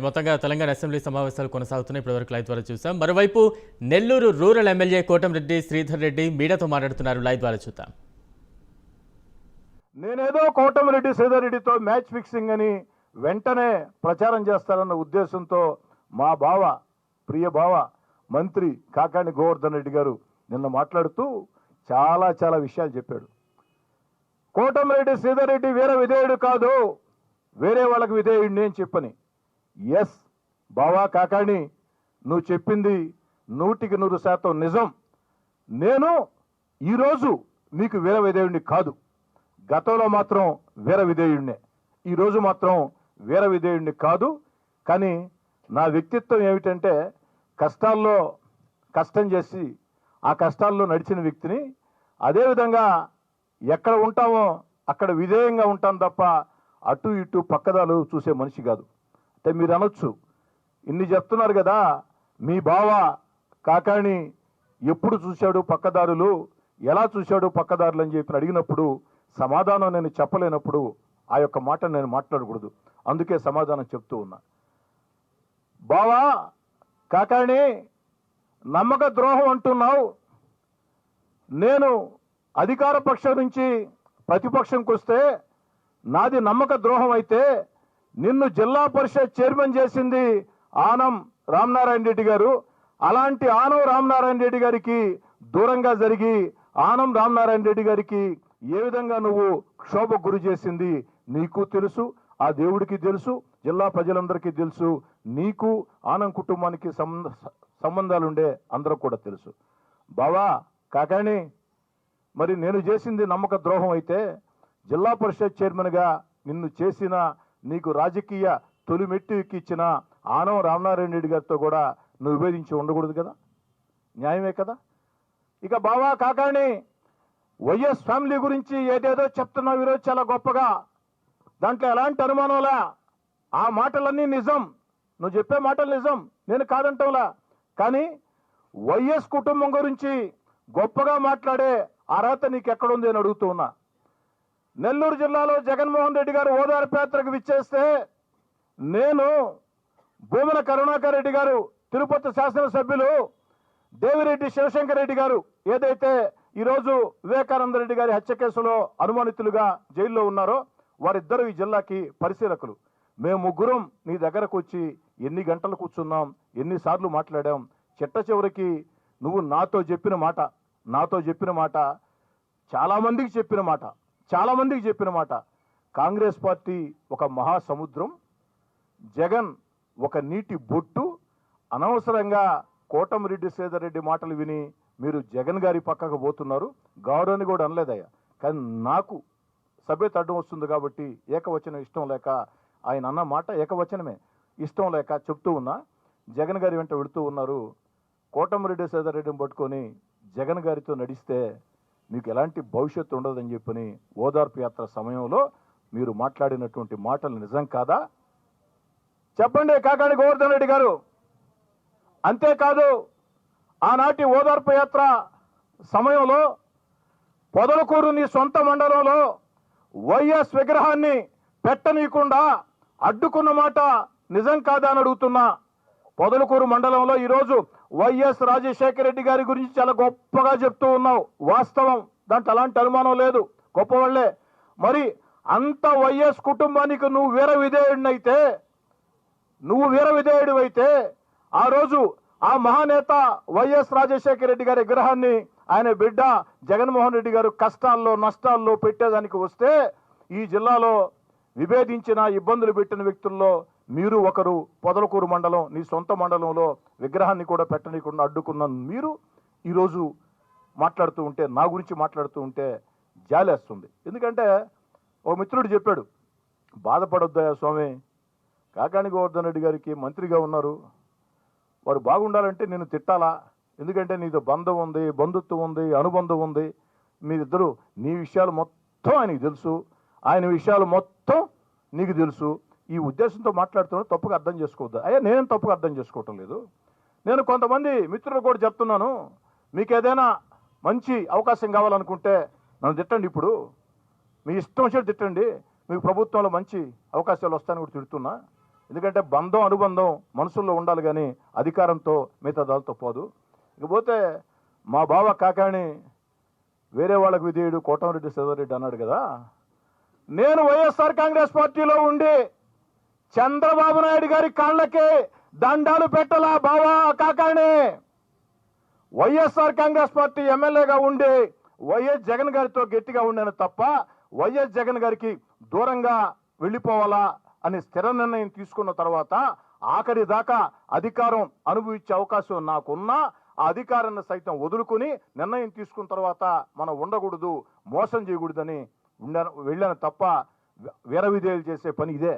మొత్తంగా తెలంగాణ అసెంబ్లీ సమావేశాలు కొనసాగుతున్నాయి. ఇప్పటివరకు లైవ్ ద్వారా చూసాం. మరోవైపు నెల్లూరు రూరల్ ఎమ్మెల్యే కోటంరెడ్డి శ్రీధర్ రెడ్డి మీడియాతో మాట్లాడుతున్నారు. లైవ్ ద్వారా చూద్దాం. నేనేదో కోటంరెడ్డి శ్రీధర్ రెడ్డితో మ్యాచ్ ఫిక్సింగ్ అని వెంటనే ప్రచారం చేస్తారన్న ఉద్దేశంతో మా బావ, ప్రియ బావ మంత్రి కాకాణి గోవర్ధన్ రెడ్డి గారు నిన్న మాట్లాడుతూ చాలా విషయాలు చెప్పాడు. కోటంరెడ్డి శ్రీధర్ రెడ్డి వేరే విధేయుడు కాదు, వేరే వాళ్ళకి విధేయుడిని అని చెప్పని. ఎస్ బావా కాకాణి, నువ్వు చెప్పింది 100% నిజం. నేను ఈరోజు మీకు వీర విధేయుడిని కాదు, గతంలో మాత్రం వీర విధేయుడినే, ఈరోజు మాత్రం వీర విధేయుడిని కాదు. కానీ నా వ్యక్తిత్వం ఏమిటంటే కష్టాల్లో కష్టం చేసి ఆ కష్టాల్లో నడిచిన వ్యక్తిని. అదేవిధంగా ఎక్కడ ఉంటామో అక్కడ విధేయంగా ఉంటాను తప్ప అటు ఇటు పక్కదాలు చూసే మనిషి కాదు. అంటే మీరు అనొచ్చు, ఇన్ని చెప్తున్నారు కదా, మీ బావ కాకాణి ఎప్పుడు చూశాడు పక్కదారులు, ఎలా చూశాడు పక్కదారులు అని చెప్పి అడిగినప్పుడు సమాధానం నేను చెప్పలేనప్పుడు ఆ యొక్క మాట నేను మాట్లాడకూడదు. అందుకే సమాధానం చెప్తూ ఉన్నా. బావా కాకాణి, నమ్మక ద్రోహం అంటున్నావు. నేను అధికార పక్షం నుంచి ప్రతిపక్షంకి వస్తే నాది నమ్మక ద్రోహం అయితే నిన్ను జిల్లా పరిషత్ చైర్మన్ చేసింది ఆనం రామనారాయణ రెడ్డి గారు. అలాంటి ఆనం రామనారాయణ రెడ్డి గారికి దూరంగా జరిగి ఆనం రామనారాయణ రెడ్డి గారికి ఏ విధంగా నువ్వు క్షోభకు గురి చేసింది నీకు తెలుసు, ఆ దేవుడికి తెలుసు, జిల్లా ప్రజలందరికీ తెలుసు, నీకు ఆనం కుటుంబానికి సంబంధాలుండే అందరూ కూడా తెలుసు. బావా కాకాణి, మరి నేను చేసింది నమ్మక ద్రోహం అయితే జిల్లా పరిషత్ చైర్మన్గా నిన్ను చేసిన, నీకు రాజకీయ తొలి మెట్టు ఎక్కిచ్చిన ఆనం రామనారాయణ రెడ్డి గారితో కూడా నువ్వు విభేదించి ఉండకూడదు కదా, న్యాయమే కదా. ఇక బావా కాకాణి, వైఎస్ ఫ్యామిలీ గురించి ఏదేదో చెప్తున్నావు ఈరోజు చాలా గొప్పగా, దాంట్లో ఎలాంటి అనుమానంలా, ఆ మాటలన్నీ నిజం, నువ్వు చెప్పే మాటలు నిజం, నేను కాదంటాంలా. కానీ వైఎస్ కుటుంబం గురించి గొప్పగా మాట్లాడే అర్హత నీకు ఎక్కడుంది అని అడుగుతూ ఉన్నా. నెల్లూరు జిల్లాలో జగన్మోహన్ రెడ్డి గారు ఓదార్పు యాత్రకు విచ్చేస్తే నేను, భూమన కరుణాకర్ రెడ్డి గారు, తిరుపతి శాసనసభ్యులు దేవిరెడ్డి శివశంకర్ రెడ్డి గారు ఏదైతే ఈరోజు వివేకానంద రెడ్డి గారి హత్య కేసులో అనుమానితులుగా జైల్లో ఉన్నారో వారిద్దరూ ఈ జిల్లాకి పరిశీలకులు. మేము ముగ్గురం నీ దగ్గరకు వచ్చి ఎన్ని గంటలు కూర్చున్నాం, ఎన్నిసార్లు మాట్లాడాం. చిట్ట చివరికి నువ్వు నాతో చెప్పిన మాట చాలామందికి చెప్పిన మాట, కాంగ్రెస్ పార్టీ ఒక మహాసముద్రం, జగన్ ఒక నీటి బొట్టు. అనవసరంగా కోటంరెడ్డి శ్రీధర్ రెడ్డి మాటలు విని మీరు జగన్ గారి పక్కకు పోతున్నారు. గౌరవని కూడా అనలేదయ్యా, కానీ నాకు సభ్యత అడ్డం వస్తుంది కాబట్టి ఏకవచనం ఇష్టం లేక, ఆయన అన్న మాట ఏకవచనమే ఇష్టం లేక చెప్తూ ఉన్నా. జగన్ గారి వెంట వెళుతూ ఉన్నారు. కోటంరెడ్డి శ్రీధర్ రెడ్డిని పట్టుకొని జగన్ గారితో నడిస్తే మీకు ఎలాంటి భవిష్యత్తు ఉండదని చెప్పని ఓదార్పు యాత్ర సమయంలో మీరు మాట్లాడినటువంటి మాటలు నిజం కాదా చెప్పండి కాకాణి గోవర్ధన్ రెడ్డి గారు. అంతేకాదు, ఆనాటి ఓదార్పు యాత్ర సమయంలో పొదలకూరు నీ సొంత మండలంలో వైఎస్ విగ్రహాన్ని పెట్టనీయకుండా అడ్డుకున్న మాట నిజం కాదా అని అడుగుతున్నా. పొదలకూరు మండలంలో ఈరోజు వైఎస్ రాజశేఖర రెడ్డి గారి గురించి చాలా గొప్పగా చెప్తూ ఉన్నావు, వాస్తవం, దాంట్లో అలాంటి అనుమానం లేదు, గొప్పవాళ్లే. మరి అంత వైఎస్ కుటుంబానికి నువ్వు వీర విధేయుడు అయితే ఆ రోజు ఆ మహానేత వైఎస్ రాజశేఖర రెడ్డి గారి విగ్రహాన్ని ఆయన బిడ్డ జగన్మోహన్ రెడ్డి గారు కష్టాల్లో నష్టాల్లో పెట్టేదానికి వస్తే ఈ జిల్లాలో విభేదించిన, ఇబ్బందులు పెట్టిన వ్యక్తుల్లో మీరు ఒకరు. పొదలకూరు మండలం నీ సొంత మండలంలో విగ్రహాన్ని కూడా పెట్టనీయకుండా అడ్డుకున్న మీరు ఈరోజు మాట్లాడుతూ ఉంటే, నా గురించి మాట్లాడుతూ ఉంటే జాలేస్తుంది. ఎందుకంటే ఓ మిత్రుడు చెప్పాడు, బాధపడొద్దయా స్వామి, కాకాణి గోవర్ధన్ రెడ్డి గారికి మంత్రిగా ఉన్నారు, వారు బాగుండాలంటే నేను తిట్టాలా, ఎందుకంటే నీతో బంధం ఉంది, బంధుత్వం ఉంది, అనుబంధం ఉంది, మీరిద్దరూ నీ విషయాలు మొత్తం ఆయనకి తెలుసు, ఆయన విషయాలు మొత్తం నీకు తెలుసు, ఈ ఉద్దేశంతో మాట్లాడుతున్నా తప్పుగా అర్థం చేసుకోవద్దు. అయ్యా నేనేం తప్పుగా అర్థం చేసుకోవటం లేదు. నేను కొంతమంది మిత్రులు కూడా చెప్తున్నాను, మీకు ఏదైనా మంచి అవకాశం కావాలనుకుంటే నన్ను తిట్టండి, ఇప్పుడు మీ ఇష్టం వచ్చేది తిట్టండి, మీకు ప్రభుత్వంలో మంచి అవకాశాలు వస్తాయని కూడా తిడుతున్నా. ఎందుకంటే బంధం అనుబంధం మనసుల్లో ఉండాలి కానీ అధికారంతో మిగతా దాలతో పోదు. ఇకపోతే మా బావ కాకాణి వేరే వాళ్ళకు విధేయుడు కోటమిరెడ్డి శ్రీధర్రెడ్డి అన్నాడు కదా. నేను వైఎస్ఆర్ కాంగ్రెస్ పార్టీలో ఉండి చంద్రబాబు నాయుడు గారి కాళ్ళకి దండాలు పెట్టలా బావా కాకాణి. వైఎస్ఆర్ కాంగ్రెస్ పార్టీ ఎమ్మెల్యేగా ఉండి వైఎస్ జగన్ గారితో గట్టిగా ఉండాను తప్ప వైఎస్ జగన్ గారికి దూరంగా వెళ్ళిపోవాలా అని స్థిర నిర్ణయం తీసుకున్న తర్వాత ఆఖరి దాకా అధికారం అనుభవించే అవకాశం నాకున్నా ఆ అధికారాన్ని సైతం వదులుకుని నిర్ణయం తీసుకున్న తర్వాత మనం ఉండకూడదు, మోసం చేయకూడదని వెళ్ళాను తప్ప వీర విధేయులు చేసే పని ఇదే.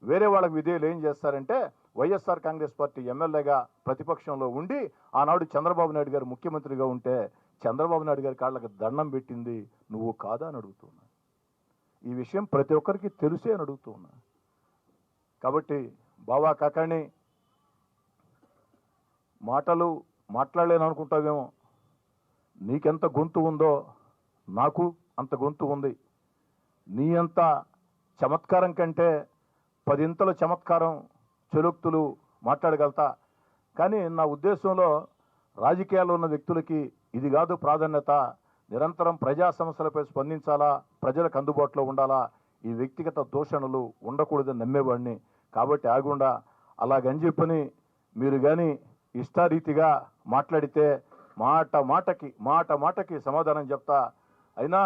వేరే వాళ్ళకి విధేయులు ఏం చేస్తారంటే వైఎస్ఆర్ కాంగ్రెస్ పార్టీ ఎమ్మెల్యేగా ప్రతిపక్షంలో ఉండి ఆనాడు చంద్రబాబు నాయుడు గారు ముఖ్యమంత్రిగా ఉంటే చంద్రబాబు నాయుడు గారి కాళ్ళకి దండం పెట్టింది నువ్వు కాదా అని అడుగుతున్నా. ఈ విషయం ప్రతి ఒక్కరికి తెలుసే అని అడుగుతున్నా. కాబట్టి బావా కాకాణి మాటలు మాట్లాడలేను అనుకుంటావేమో, నీకెంత గొంతు ఉందో నాకు అంత గొంతు ఉంది. నీ అంత చమత్కారం కంటే 10 ఇంతల చమత్కారం చెలుక్తులు మాట్లాడగలుగుతా. కానీ నా ఉద్దేశంలో రాజకీయాల్లో ఉన్న వ్యక్తులకి ఇది కాదు ప్రాధాన్యత. నిరంతరం ప్రజా సమస్యలపై స్పందించాలా, ప్రజలకు అందుబాటులో ఉండాలా, ఈ వ్యక్తిగత దూషణలు ఉండకూడదని నమ్మేవాడిని. కాబట్టి ఆగుండా అలాగని చెప్పని మీరు కానీ ఇష్టారీతిగా మాట్లాడితే మాట మాటకి సమాధానం చెప్తా. అయినా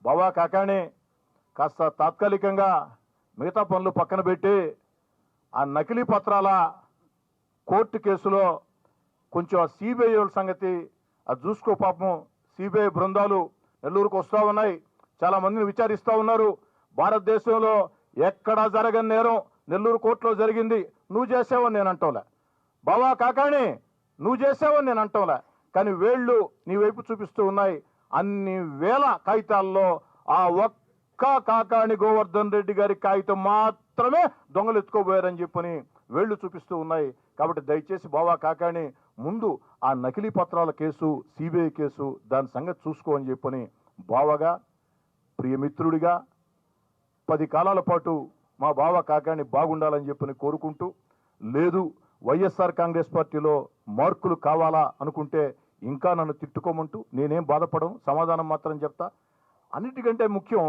బావా కాకాణి కాస్త తాత్కాలికంగా మిగతా పనులు పక్కన పెట్టి ఆ నకిలీ పత్రాల కోర్టు కేసులో కొంచెం ఆ సిబిఐ సంగతి అది చూసుకో. పాపం సిబిఐ బృందాలు నెల్లూరుకు వస్తూ ఉన్నాయి, చాలా మందిని విచారిస్తూ ఉన్నారు. భారతదేశంలో ఎక్కడా జరగని నేరం నెల్లూరు కోర్టులో జరిగింది. నువ్వు చేసావని నేను అంటోలే బావా కాకాణి, నువ్వు చేసావని నేను అంటోలే. కానీ వేళ్ళు నీ వైపు చూపిస్తూ ఉన్నాయి. అన్ని వేల కాగితాల్లో ఆ ఒక్క కాకాణి గోవర్ధన్ రెడ్డి గారి కాగితం మాత్రమే దొంగలు ఎత్తుకోబోయారని చెప్పని వేళ్ళు చూపిస్తూ ఉన్నాయి. కాబట్టి దయచేసి బావా కాకాణి ముందు ఆ నకిలీ పత్రాల కేసు, సిబిఐ కేసు దాని సంగతి చూసుకో అని చెప్పని బావగా, ప్రియమిత్రుడిగా 10 కాలాల పాటు మా బావ కాకాణి బాగుండాలని చెప్పని కోరుకుంటూ, లేదు వైఎస్ఆర్ కాంగ్రెస్ పార్టీలో మార్కులు కావాలా అనుకుంటే ఇంకా నన్ను తిట్టుకోమంటూ నేనేం బాధపడను, సమాధానం మాత్రం చెప్తా. అన్నిటికంటే ముఖ్యం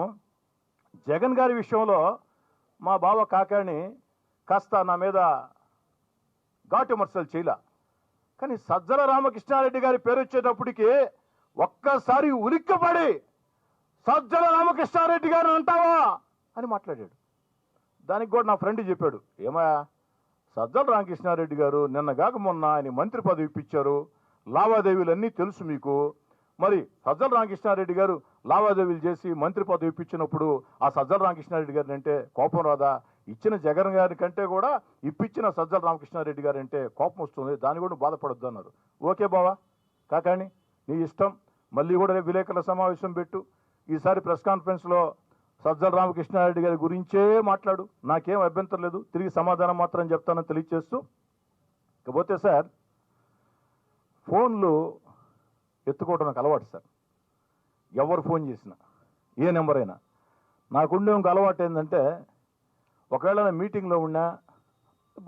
జగన్ గారి విషయంలో మా బావ కాకాణి కాస్త నా మీద ఘాటు విమర్శలు చేయలే. కానీ సజ్జల రామకృష్ణారెడ్డి గారి పేరు వచ్చేటప్పటికి ఒక్కసారి ఉలిక్కిపడి సజ్జల రామకృష్ణారెడ్డి గారిని అంటావా అని మాట్లాడాడు. దానికి కూడా నా ఫ్రెండ్ చెప్పాడు, ఏమయ్యా సజ్జల రామకృష్ణారెడ్డి గారు నిన్నగాక మొన్న ఆయన మంత్రి పదవి ఇప్పించారు, లావాదేవీలన్నీ తెలుసు మీకు. మరి సజ్జల రామకృష్ణారెడ్డి గారు లావాదేవీలు చేసి మంత్రి పదవి ఇప్పించినప్పుడు ఆ సజ్జల రామకృష్ణారెడ్డి గారిని అంటే కోపం రాదా? ఇచ్చిన జగన్ గారి కంటే కూడా ఇప్పించిన సజ్జల రామకృష్ణారెడ్డి గారు అంటే కోపం వస్తుంది, దాన్ని కూడా బాధపడొద్దు అన్నారు. ఓకే బావా కాకాణి, నీ ఇష్టం. మళ్ళీ కూడా విలేకరుల సమావేశం పెట్టు. ఈసారి ప్రెస్ కాన్ఫరెన్స్లో సజ్జల రామకృష్ణారెడ్డి గారి గురించే మాట్లాడు, నాకేం అభ్యంతరం లేదు. తిరిగి సమాధానం మాత్రం చెప్తానని తెలియజేస్తూ, ఇకపోతే సార్ ఫోన్లు ఎత్తుకోవడం నాకు అలవాటు సార్. ఎవరు ఫోన్ చేసినా, ఏ నెంబర్ అయినా. నాకుండే ఇంక అలవాటు ఏంటంటే, ఒకవేళ నేను మీటింగ్లో ఉన్నా,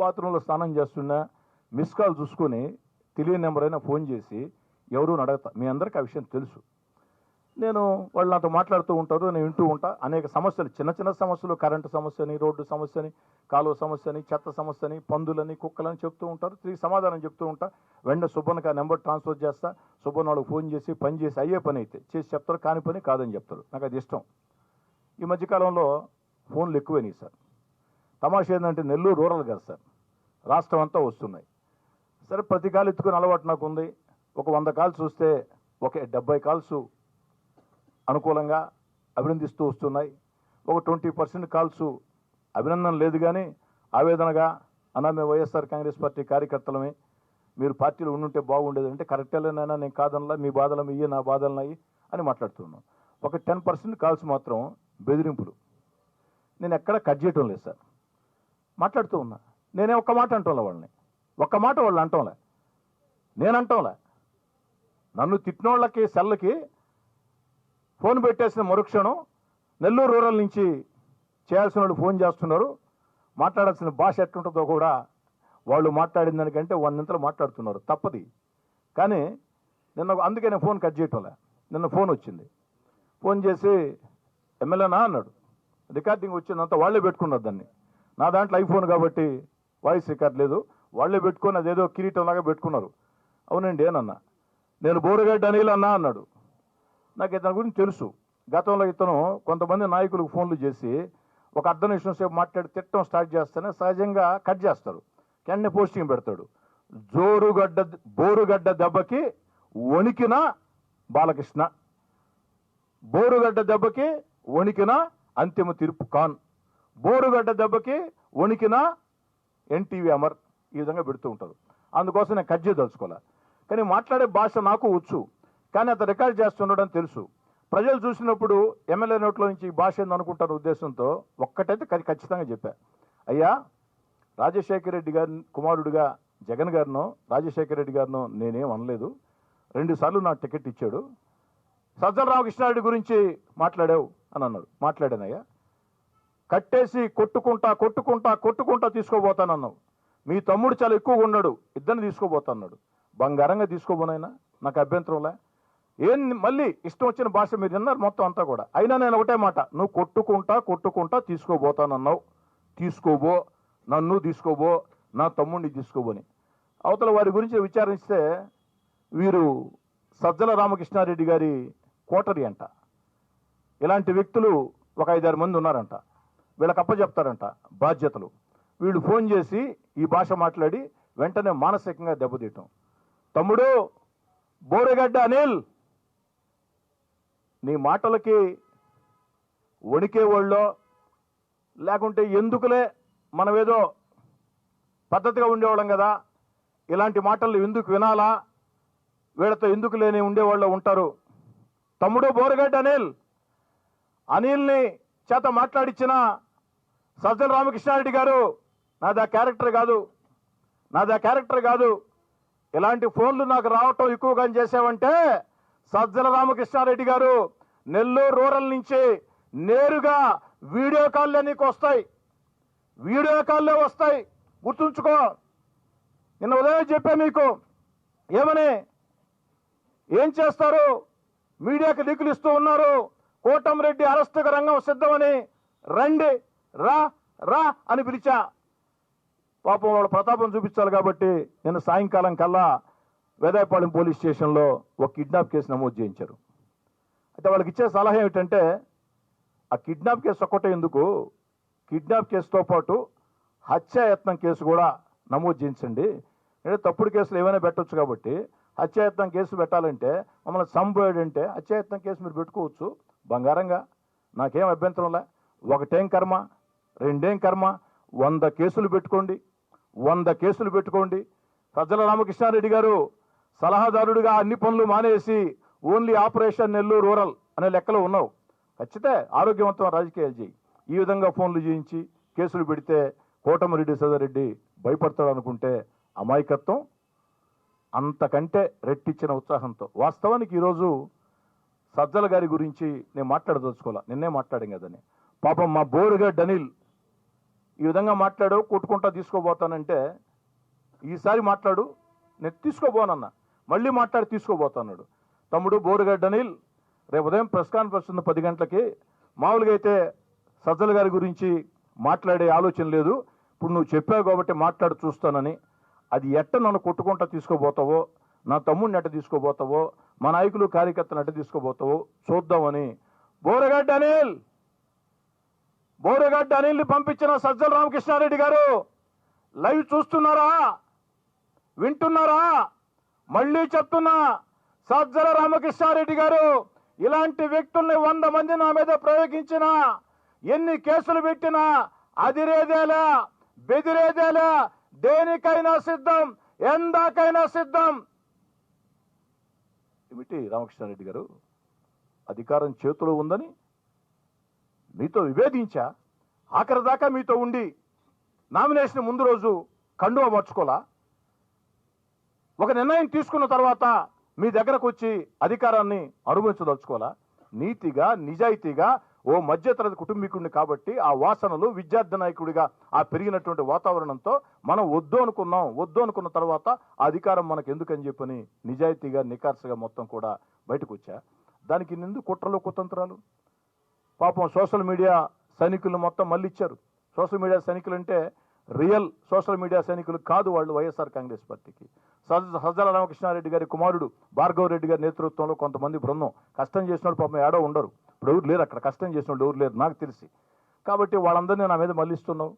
బాత్రూంలో స్నానం చేస్తున్నా, మిస్ కాల్ చూసుకొని తెలియని నెంబర్ అయినా ఫోన్ చేసి ఎవరు అడగతా. మీ అందరికీ ఆ విషయం తెలుసు. నేను వాళ్ళు నాతో మాట్లాడుతూ ఉంటారు, నేను వింటూ ఉంటా. అనేక సమస్యలు, చిన్న చిన్న సమస్యలు, కరెంటు సమస్యని, రోడ్డు సమస్యని, కాలువ సమస్యని, చెత్త సమస్యని, పందులని, కుక్కలని చెప్తూ ఉంటారు. తిరిగి సమాధానం చెప్తూ ఉంటా. వెంటనే సుబ్బన్నకి ఆ నెంబర్ ట్రాన్స్ఫర్ చేస్తా. సుబ్బన్న వాళ్ళకి ఫోన్ చేసి పని చేసి అయ్యే పని అయితే చేసి చెప్తారు, కాని పని కాదని చెప్తారు. నాకు అది ఇష్టం. ఈ మధ్యకాలంలో ఫోన్లు ఎక్కువైనాయి సార్. తమాషా ఏంటంటే నెల్లూరు రూరల్ కదా సార్, రాష్ట్రం అంతా వస్తున్నాయి. సరే ప్రతి కాలు ఎత్తుకుని అలవాటు నాకు ఉంది. ఒక 100 కాల్స్ వస్తే ఒక 70 కాల్స్ అనుకూలంగా అభినందిస్తూ వస్తున్నాయి. ఒక 20% కాల్స్ అభినందన లేదు కానీ ఆవేదనగా, అన్నా మేము వైఎస్ఆర్ కాంగ్రెస్ పార్టీ కార్యకర్తలమే, మీరు పార్టీలో ఉండుంటే బాగుండేది అంటే కరెక్టేలేనైనా, నేను కాదనలా, మీ బాధలు ఇయ్యే, నా బాధలు నాయి అని మాట్లాడుతున్నాం. ఒక 10% కాల్స్ మాత్రం బెదిరింపులు. నేను ఎక్కడ కట్ చేయటం లేదు సార్, మాట్లాడుతూ ఉన్నా. నేనే ఒక్క మాట అంటోలే వాళ్ళని, ఒక్క మాట వాళ్ళు అంటోలే, నేను అంటోలే. నన్ను తిట్టినోళ్ళకి సెల్లకి ఫోన్ పెట్టేసిన మరుక్షణం నెల్లూరు రూరల్ నుంచి చేయాల్సిన వాళ్ళు ఫోన్ చేస్తున్నారు. మాట్లాడాల్సిన భాష ఎట్లుంటుందో కూడా వాళ్ళు మాట్లాడిన దానికంటే 100 మాట్లాడుతున్నారు. తప్పది. కానీ నిన్న అందుకే నేను ఫోన్ కట్ చేయటంలే. నిన్న ఫోన్ వచ్చింది. ఫోన్ చేసి ఎమ్మెల్యేనా అన్నాడు. రికార్డింగ్ వచ్చిందంతా వాళ్ళే పెట్టుకున్నారు దాన్ని. నా దాంట్లో ఐఫోన్ కాబట్టి వాయిస్ రికార్డ్ లేదు. వాళ్ళే పెట్టుకొని అదేదో కిరీటంలాగా పెట్టుకున్నారు. అవునండి ఏనన్నా. నేను బోరుగడ్డ అనిల్ అన్నా అన్నాడు. నాకు ఇతని గురించి తెలుసు. గతంలో ఇతను కొంతమంది నాయకులకు ఫోన్లు చేసి ఒక అర్ధ నిమిషం సేపు మాట్లాడి తిట్టడం స్టార్ట్ చేస్తేనే సహజంగా కట్ చేస్తారు. వెంటనే పోస్టింగ్ పెడతాడు. బోరుగడ్డ దెబ్బకి వణికిన బాలకృష్ణ, బోరుగడ్డ దెబ్బకి వణికిన అంతిమ తీర్పు ఖాన్, బోరుగడ్డ దెబ్బకి వణికిన ఎన్టీవీ అమర్, ఈ విధంగా పెడుతూ ఉంటారు. అందుకోసం నేను కట్ చేయదలుచుకోలే. కానీ మాట్లాడే భాష నాకు వచ్చు. కానీ అతను రికార్డ్ చేస్తుండడం తెలుసు. ప్రజలు చూసినప్పుడు ఎమ్మెల్యే నోట్లో నుంచి ఈ భాష ఏందనుకుంటారు ఉద్దేశంతో ఒక్కటైతే ఖచ్చితంగా చెప్పా. అయ్యా, రాజశేఖర రెడ్డి గారి కుమారుడిగా జగన్ గారినో రాజశేఖర రెడ్డి గారినో నేనేం అనలేదు. 2 సార్లు నాకు టికెట్ ఇచ్చాడు. సజ్జల రామకృష్ణారెడ్డి గురించి మాట్లాడావు అని అన్నాడు. మాట్లాడానయ్యా. కట్టేసి కొట్టుకుంటా తీసుకోబోతానన్నావు. మీ తమ్ముడు చాలా ఎక్కువగా ఉన్నాడు, ఇద్దరిని తీసుకోబోతాన్నాడు. బంగారంగా తీసుకోబోనైనా నాకు అభ్యంతరంలే. ఏం మళ్ళీ ఇష్టం వచ్చిన భాష మీరు విన్నారు మొత్తం అంతా కూడా. అయినా నేను ఒకటే మాట, నువ్వు కొట్టుకుంటా తీసుకోబోతానన్నావు. తీసుకోబో, నన్ను తీసుకోబో, నా తమ్ముడిని తీసుకోబోని. అవతల వారి గురించి విచారిస్తే వీరు సజ్జల రామకృష్ణారెడ్డి గారి కోటరీ అంట. ఇలాంటి వ్యక్తులు ఒక 5-6 మంది ఉన్నారంట. వీళ్ళకి అప్పచెప్తారంట బాధ్యతలు. వీళ్ళు ఫోన్ చేసి ఈ భాష మాట్లాడి వెంటనే మానసికంగా దెబ్బతీయటం. తమ్ముడు బోరుగడ్డ అనిల్, నీ మాటలకి వణికేవాళ్ళో లేకుంటే ఎందుకులే మనమేదో పద్ధతిగా ఉండేవాళ్ళం కదా, ఇలాంటి మాటలు ఎందుకు వినాలా, వీళ్ళతో ఎందుకు లేని ఉండేవాళ్ళు ఉంటారు. తమ్ముడు బోరుగడ్డ అనిల్ని చేత మాట్లాడిచ్చిన సజ్జల రామకృష్ణారెడ్డి గారు, నాదా క్యారెక్టర్ కాదు. ఇలాంటి ఫోన్లు నాకు రావటం ఎక్కువగా చేసావంటే సజ్జల రామకృష్ణారెడ్డి గారు నెల్లూరు రూరల్ నుంచి నేరుగా వీడియో కాల్లే నీకు వస్తాయి. వీడియో కాల్లే వస్తాయి, గుర్తుంచుకో. నిన్న ఉదయం చెప్పా మీకు ఏమని, ఏం చేస్తారు, మీడియాకి లీకులు ఇస్తూ ఉన్నారు. కోటంరెడ్డి అరెస్టుకు రంగం సిద్ధమని, రండి రా అని పిలిచా. పాపం వాళ్ళ ప్రతాపం చూపించాలి కాబట్టి నిన్న సాయంకాలం కల్లా వేదాయపాలెం పోలీస్ స్టేషన్లో ఒక కిడ్నాప్ కేసు నమోదు చేయించారు. అయితే వాళ్ళకి ఇచ్చే సలహా ఏమిటంటే, ఆ కిడ్నాప్ కేసు ఒక్కటే ఎందుకు, కిడ్నాప్ కేసుతో పాటు హత్యాయత్నం కేసు కూడా నమోదు చేయించండి. అంటే తప్పుడు కేసులు ఏమైనా పెట్టవచ్చు కాబట్టి హత్యాయత్నం కేసు పెట్టాలంటే, మమ్మల్ని చంపేయంటే హత్యాయత్నం కేసు మీరు పెట్టుకోవచ్చు బంగారంగా, నాకేం అభ్యంతరంలే. ఒకటేం కర్మ, రెండేం కర్మ, 100 కేసులు పెట్టుకోండి. సజ్జల రామకృష్ణారెడ్డి గారు సలహాదారుడిగా అన్ని పనులు మానేసి ఓన్లీ ఆపరేషన్ నెల్లూరు రూరల్ అనే లెక్కలో ఉన్నావు. ఖచ్చితంగా ఆరోగ్యవంతమైన రాజకీయాలు చేయి. ఈ విధంగా ఫోన్లు చేయించి కేసులు పెడితే కోటమిరెడ్డి సోదరెడ్డి భయపడతాడు అనుకుంటే అమాయకత్వం. అంతకంటే రెట్టించిన ఉత్సాహంతో వాస్తవానికి ఈరోజు సజ్జల గారి గురించి నేను మాట్లాడదలుచుకోవాలా, నిన్నే మాట్లాడాం కదని. పాపం మా బోరుగడ్డ అనిల్ ఈ విధంగా మాట్లాడు, కొట్టుకుంటా తీసుకోబోతానంటే, ఈసారి మాట్లాడు, నేను తీసుకోబోనన్నా, మళ్ళీ మాట్లాడి తీసుకోబోతున్నాడు. తమ్ముడు బోరుగడ్డ అనిల్, రేపు ఉదయం ప్రెస్ కాన్ఫరెన్స్ ఉంది 10 గంటలకి. మామూలుగా అయితే సజ్జల గారి గురించి మాట్లాడే ఆలోచన లేదు. ఇప్పుడు నువ్వు చెప్పావు కాబట్టి మాట్లాడి చూస్తానని. అది నన్ను కొట్టుకుంటా తీసుకోబోతావో, నా తమ్ముడిని ఎట్ట తీసుకోబోతావో, మా నాయకులు కార్యకర్తను ఎట్ట తీసుకోబోతావో చూద్దామని బోరుగడ్డ అనిల్ని పంపించిన సజ్జల రామకృష్ణారెడ్డి గారు లైవ్ చూస్తున్నారా, వింటున్నారా? మళ్ళీ చెప్తున్నా, సజ్జల రామకృష్ణారెడ్డి గారు ఇలాంటి వ్యక్తుల్ని 100 మంది నా మీద ప్రయోగించినా, ఎన్ని కేసులు పెట్టినా అదిరేదేలా, బెదిరేదేలా, దేనికైనా సిద్ధం, ఎందాకైనా సిద్ధం. ఏమిటి రామకృష్ణారెడ్డి గారు, అధికారం చేతిలో ఉందని మీతో విభేదించా, ఆఖరి దాకా మీతో ఉండి నామినేషన్ ముందు రోజు కండువా మార్చుకోలా, ఒక నిర్ణయం తీసుకున్న తర్వాత మీ దగ్గరకు వచ్చి అధికారాన్ని అనుభవించదలుచుకోవాలా? నీతిగా నిజాయితీగా ఓ మధ్యతరగతి కుటుంబీకుడిని కాబట్టి ఆ వాసనలు విద్యార్థి నాయకుడిగా ఆ పెరిగినటువంటి వాతావరణంతో మనం వద్దు అనుకున్న తర్వాత ఆ అధికారం మనకు ఎందుకని చెప్పని నిజాయితీగా నికార్సుగా మొత్తం కూడా బయటకు వచ్చా. దానికి నిందు కుట్రలు కుతంత్రాలు. పాపం సోషల్ మీడియా సైనికులు మొత్తం మళ్ళీ ఇచ్చారు. సోషల్ మీడియా సైనికులు అంటే రియల్ సోషల్ మీడియా సైనికులు కాదు వాళ్ళు వైఎస్ఆర్ కాంగ్రెస్ పార్టీకి. సజ్జల రామకృష్ణారెడ్డి గారి కుమారుడు భార్గవ రెడ్డి గారి నేతృత్వంలో కొంతమంది బృందం కష్టం చేసినప్పుడు పాపం ఏడో ఉండరు. ఇప్పుడు ఎవరు లేరు అక్కడ, కష్టం చేసిన ఎవరు లేరు నాకు తెలిసి. కాబట్టి వాళ్ళందరినీ నా మీద మళ్ళిస్తున్నావు.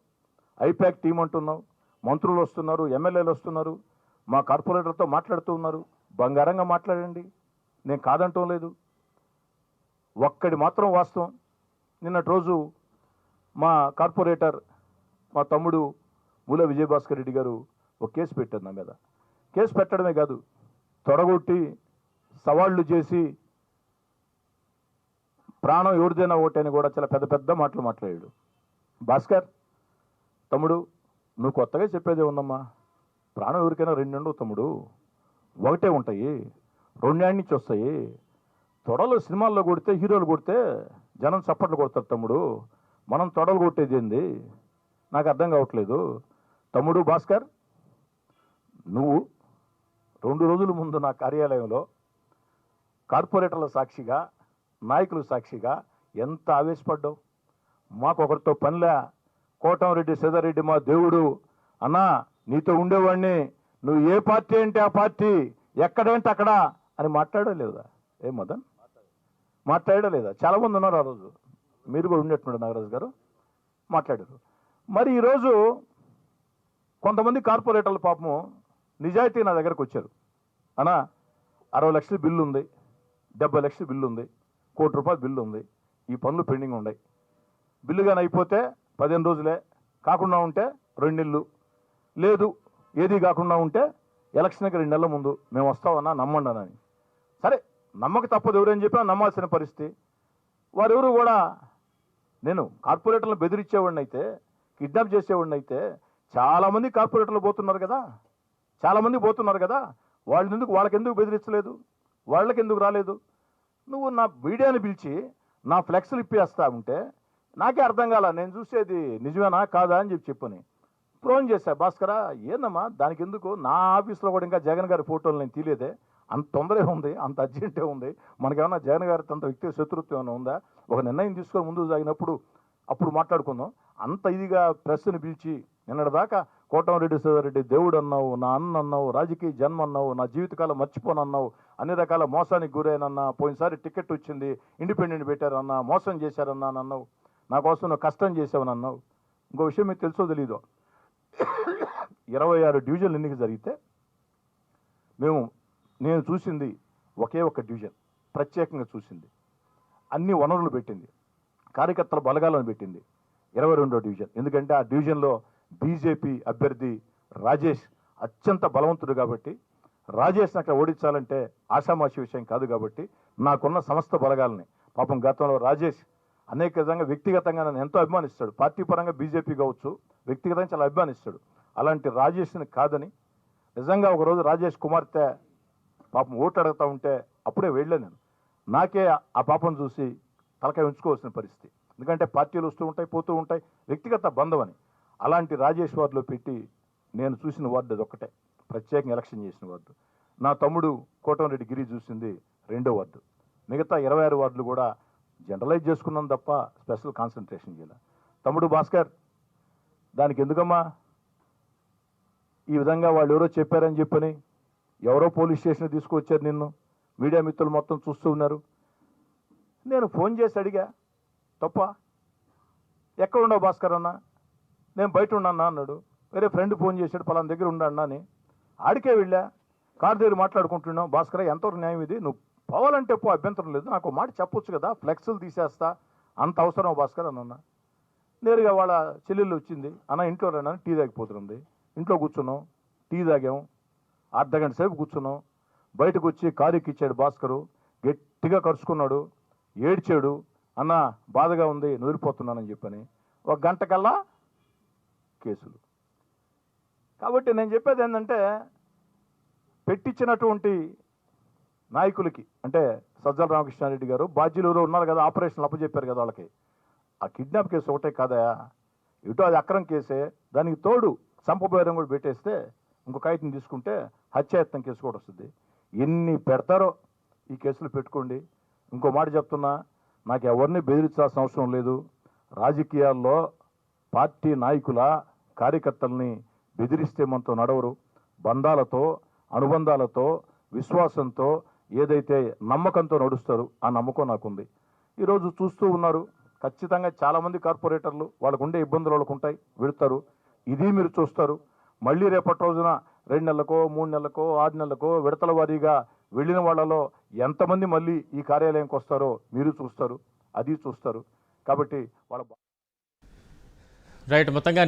ఐపాక్ టీం అంటున్నావు, మంత్రులు వస్తున్నారు, ఎమ్మెల్యేలు వస్తున్నారు, మా కార్పొరేటర్తో మాట్లాడుతూ ఉన్నారు. బంగారంగా మాట్లాడండి, నేను కాదంటం లేదు. ఒక్కడి మాత్రం వాస్తవం, నిన్నటి రోజు మా కార్పొరేటర్ మా తమ్ముడు మూల విజయభాస్కర్ రెడ్డి గారు ఒక కేసు పెట్టారు నా మీద. కేసు పెట్టడమే కాదు, తొడగొట్టి సవాళ్లు చేసి ప్రాణం ఎవరిదైనా ఒకటని కూడా చాలా పెద్ద పెద్ద మాటలు మాట్లాడాడు. భాస్కర్ తమ్ముడు, నువ్వు కొత్తగా చెప్పేదే ఉందమ్మా. ప్రాణం ఎవరికైనా రెండు ఉండవు తమ్ముడు, ఒకటే ఉంటాయి, రెండేళ్ళ నుంచి వస్తాయి. తొడలు సినిమాల్లో కొడితే, హీరోలు కొడితే జనం చప్పట్లు కొడతారు తమ్ముడు, మనం తొడలు కొట్టేది ఏంది నాకు అర్థం కావట్లేదు. తమ్ముడు భాస్కర్, నువ్వు 2 రోజుల ముందు నా కార్యాలయంలో కార్పొరేటర్ల సాక్షిగా, నాయకుల సాక్షిగా ఎంత ఆవేశపడ్డావు. మాకొకరితో పనిలే, కోటంరెడ్డి శ్రీధర్రెడ్డి మా దేవుడు అన్నా, నీతో ఉండేవాడిని, నువ్వు ఏ పార్టీ అంటే ఆ పార్టీ, ఎక్కడంటే అక్కడ అని మాట్లాడలేదా? ఏ మదన్ మాట్లాడలేదా? చాలామంది ఉన్నారు ఆ రోజు, మీరు కూడా ఉండేట్టున్నాడు నాగరాజు గారు, మాట్లాడారు. మరి ఈరోజు కొంతమంది కార్పొరేటర్ల పాపము నిజాయితీ నా దగ్గరకు వచ్చారు. అన్నా 60 లక్షల బిల్లు ఉంది, 70 లక్షల బిల్లు ఉంది, ₹1 కోటి బిల్లు ఉంది, ఈ పనులు పెండింగ్ ఉన్నాయి. బిల్లు కానీ అయిపోతే 15 రోజులే, కాకుండా ఉంటే 2 నెలలు, లేదు ఏది కాకుండా ఉంటే ఎలక్షన్కి 2 నెలల ముందు మేము వస్తామన్నా, నమ్మండి అని. సరే నమ్మక తప్పదు, ఎవరని చెప్పినా నమ్మాల్సిన పరిస్థితి. వారెవరు కూడా, నేను కార్పొరేటర్లను బెదిరించేవాడిని అయితే, కిడ్నాప్ చేసేవాడిని అయితే చాలామంది కార్పొరేటర్లు పోతున్నారు కదా, చాలామంది పోతున్నారు కదా, వాళ్ళకెందుకు బెదిరించలేదు, వాళ్ళకెందుకు రాలేదు? నువ్వు నా మీడియాని పిలిచి నా ఫ్లెక్స్లు ఇప్పేస్తా ఉంటే నాకే అర్థం కాల, నేను చూసేది నిజమేనా కాదా అని చెప్పని ఫోన్ చేశా. భాస్కరా ఏందమ్మా దానికి ఎందుకు, నా ఆఫీస్లో కూడా ఇంకా జగన్ గారి ఫోటోలు నేను తీలేదే, అంత తొందరే ఉంది, అంత అర్జెంటే ఉంది, మనకేమన్నా జగన్ గారితో అంత వ్యక్తి శత్రుత్వం ఏమైనా ఉందా? ఒక నిర్ణయం తీసుకొని ముందుకు సాగినప్పుడు అప్పుడు మాట్లాడుకుందాం. అంత ఇదిగా ప్రెస్ని పిలిచి నిన్నటిదాకా కోటంరెడ్డి శ్రీధర్రెడ్డి దేవుడు అన్నావు, నా అన్న అన్నావు, రాజకీయ జన్మ అన్నావు, నా జీవితకాలం మర్చిపోనన్నావు, అన్ని రకాల మోసానికి గురైనన్నా, పోయినసారి టికెట్ వచ్చింది ఇండిపెండెంట్ పెట్టారన్నా, మోసం చేశారన్నా అని అన్నావు, నా కోసం నువ్వు కష్టం చేసావని అన్నావు. ఇంకో విషయం మీకు తెలుసో తెలీదో, 26 డివిజన్లు ఎన్నిక జరిగితే నేను చూసింది ఒకే ఒక్క డివిజన్, ప్రత్యేకంగా చూసింది, అన్ని వనరులు పెట్టింది, కార్యకర్తల బలగాలను పెట్టింది, 22వ డివిజన్. ఎందుకంటే ఆ డివిజన్లో బీజేపీ అభ్యర్థి రాజేష్ అత్యంత బలవంతుడు కాబట్టి, రాజేష్ని అక్కడ ఓడించాలంటే ఆషామాషి విషయం కాదు కాబట్టి నాకున్న సమస్త బలగాలని, పాపం గతంలో రాజేష్ అనేక విధంగా వ్యక్తిగతంగా నన్ను ఎంతో అభిమానిస్తాడు, పార్టీ పరంగా బీజేపీ కావచ్చు, వ్యక్తిగతంగా చాలా అభిమానిస్తాడు. అలాంటి రాజేష్ని కాదని నిజంగా ఒకరోజు రాజేష్ కుమార్తె పాపం ఓటు అడుగుతూ ఉంటే అప్పుడే వెళ్ళాను నేను. నాకే ఆ పాపం చూసి తలకాయ ఉంచుకోవాల్సిన పరిస్థితి, ఎందుకంటే పార్టీలు వస్తూ ఉంటాయి పోతూ ఉంటాయి, వ్యక్తిగత బంధం అని. అలాంటి రాజేష్ వార్డులో పెట్టి నేను చూసిన వార్డు అది ఒక్కటే, ప్రత్యేకంగా ఎలక్షన్ చేసిన వార్డు. నా తమ్ముడు కోటంరెడ్డి గిరి చూసింది 2వ వార్డు. మిగతా 26 వార్డులు కూడా జనరలైజ్ చేసుకున్నాం తప్ప స్పెషల్ కాన్సన్ట్రేషన్ చేయాలి. తమ్ముడు భాస్కర్, దానికి ఎందుకమ్మా ఈ విధంగా వాళ్ళు ఎవరో చెప్పారని చెప్పని ఎవరో పోలీస్ స్టేషన్ తీసుకొచ్చారు, నిన్ను మీడియా మిత్రులు మొత్తం చూస్తూ ఉన్నారు. నేను ఫోన్ చేసి అడిగా, తప్ప ఎక్కడ ఉండవు భాస్కర్ అన్న, నేను బయట ఉన్నాను అన్నాడు. వేరే ఫ్రెండ్ ఫోన్ చేశాడు, పలానా దగ్గర ఉండన్నా అని. ఆడికే వెళ్ళా, కారు దగ్గర మాట్లాడుకుంటున్నాం. భాస్కర్ ఎంతవరకు న్యాయం ఇది, నువ్వు పోవాలంటే పో, అభ్యంతరం లేదు, నాకు మాట చెప్పొచ్చు కదా, ఫ్లెక్స్లు తీసేస్తా, అంత అవసరం భాస్కర్ అని అన్నా. నేరుగా వాళ్ళ చెల్లెళ్ళు వచ్చింది, అన్న ఇంట్లో రండి, టీ తాగిపోతుంది. ఇంట్లో కూర్చున్నాం, టీ తాగాం, అర్ధగంట సేపు కూర్చున్నాం. బయటకు వచ్చి కారు ఎక్కిచ్చాడు భాస్కరు, గట్టిగా కరుచుకున్నాడు, ఏడ్చాడు, అన్న బాధగా ఉంది, నూరిపోతున్నానని చెప్పని. 1 గంట కల్లా కేసులు. కాబట్టి నేను చెప్పేది ఏంటంటే, పెట్టించినటువంటి నాయకులకి, అంటే సజ్జల రామకృష్ణారెడ్డి గారు బాధ్యులు ఎవరో ఉన్నారు కదా, ఆపరేషన్లు అప్పచెప్పారు కదా వాళ్ళకి. ఆ కిడ్నాప్ కేసు ఒకటే కాదా, ఇటు అది అక్రమ కేసే, దానికి తోడు చంపబోయడం కూడా పెట్టేస్తే ఇంకో కాగితం తీసుకుంటే హత్యాయత్నం కేసు కూడా వస్తుంది. ఎన్ని పెడతారో ఈ కేసులు పెట్టుకోండి. ఇంకో మాట చెప్తున్నా, నాకు ఎవరిని బెదిరించాల్సిన అవసరం లేదు. రాజకీయాల్లో పార్టీ నాయకుల కార్యకర్తల్ని బెదిరిస్తే మనతో నడవరు. బంధాలతో, అనుబంధాలతో, విశ్వాసంతో, ఏదైతే నమ్మకంతో నడుస్తారు, ఆ నమ్మకం నాకుంది. ఈరోజు చూస్తూ ఉన్నారు, ఖచ్చితంగా చాలామంది కార్పొరేటర్లు వాళ్ళకు ఉండే ఇబ్బందులు వాళ్ళకు ఉంటాయి, వెళుతారు. ఇది మీరు చూస్తారు. మళ్ళీ రేపటి రోజున 2 నెలలకో 3 నెలలకో 6 నెలలకో విడతల వారీగా వెళ్ళిన వాళ్ళలో ఎంతమంది మళ్ళీ ఈ కార్యాలయంకి వస్తారో మీరు చూస్తారు, అది చూస్తారు. కాబట్టి వాళ్ళ రైట్, మొత్తంగా